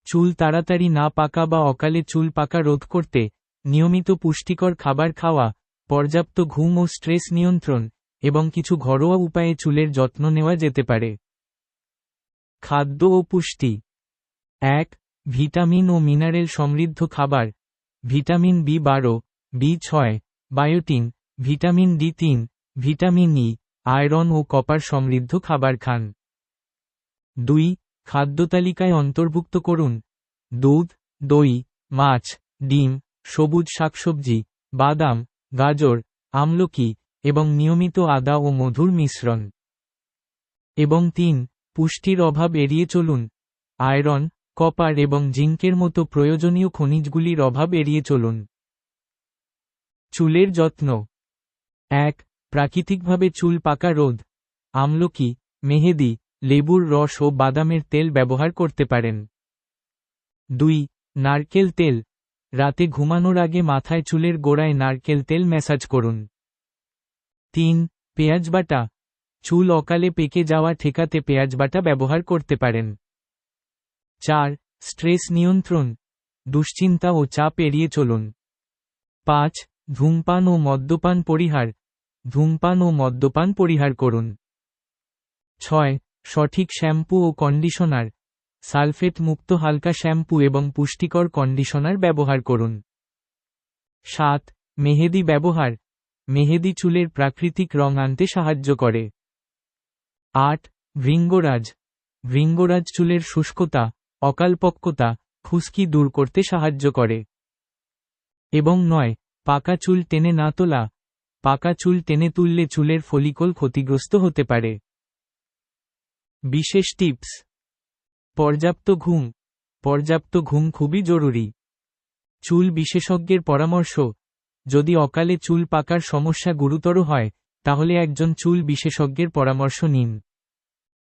চুল তাড়াতাড়ি না পাকা বা অকালে চুল পাকা রোধ করতে নিয়মিত পুষ্টিকর খাবার খাওয়া, পর্যাপ্ত ঘুম ও স্ট্রেস নিয়ন্ত্রণ, এবং কিছু ঘরোয়া উপায়ে চুলের যত্ন নেওয়া যেতে পারে। খাদ্য ও পুষ্টি। ১. ভিটামিন ও মিনারেল সমৃদ্ধ খাবার। Vitamin বি12, বি6, বায়োটিন, vitamin D3, vitamin E, iron ও কপার সমৃদ্ধ খাবার খান। ২. খাদ্যতালিকায় অন্তর্ভুক্ত করুন দুধ, দই, মাছ, ডিম, সবুজ শাকসবজি, বাদাম, গাজর, আমলকি, এবং নিয়মিত আদা ও মধুর মিশ্রণ। এবং ৩. পুষ্টির অভাব এড়িয়ে চলুন। আয়রন, কপার এবং জিঙ্কের মতো প্রয়োজনীয় খনিজগুলির অভাব এড়িয়ে চলুন। চুলের যত্ন। ১. প্রাকৃতিকভাবে চুল পাকা রোধ। আমলকি, মেহেদি, লেবুর রস ও বাদামের তেল ব্যবহার করতে পারেন। ২. নারকেল তেল। রাতে ঘুমানোর আগে মাথায় চুলের গোড়ায় নারকেল তেল ম্যাসাজ করুন। ৩. পেঁয়াজ বাটা। চুল অকালে পেকে যাওয়া ঠেকাতে পেঁয়াজ বাটা ব্যবহার করতে পারেন। ৪. স্ট্রেস নিয়ন্ত্রণ। দুশ্চিন্তা ও চাপ এড়িয়ে চলুন। ৫. ধূমপান ও মদ্যপান পরিহার। ধূমপান ও মদ্যপান পরিহার করুন। ৬. সঠিক শ্যাম্পু ও কন্ডিশনার। সালফেট মুক্ত হালকা শ্যাম্পু এবং পুষ্টিকর কন্ডিশনার ব্যবহার করুন। ৭. মেহেদি ব্যবহার। মেহেদি চুলের প্রাকৃতিক রং আনতে সাহায্য করে। ৮. ভৃঙ্গরাজ। ভৃঙ্গরাজ চুলের শুষ্কতা, অকালপক্কতা, খুশকি দূর করতে সাহায্য করে। এবং ৯. পাকা চুল টেনে না তোলা। পাকা চুল টেনে তুললে চুলের ফলিকল ক্ষতিগ্রস্ত হতে পারে। বিশেষ টিপস। পর্যাপ্ত ঘুম। পর্যাপ্ত ঘুম খুবই জরুরি। চুল বিশেষজ্ঞের পরামর্শ। যদি অকালে চুল পাকার সমস্যা গুরুতর হয়, তাহলে একজন চুল বিশেষজ্ঞের পরামর্শ নিন।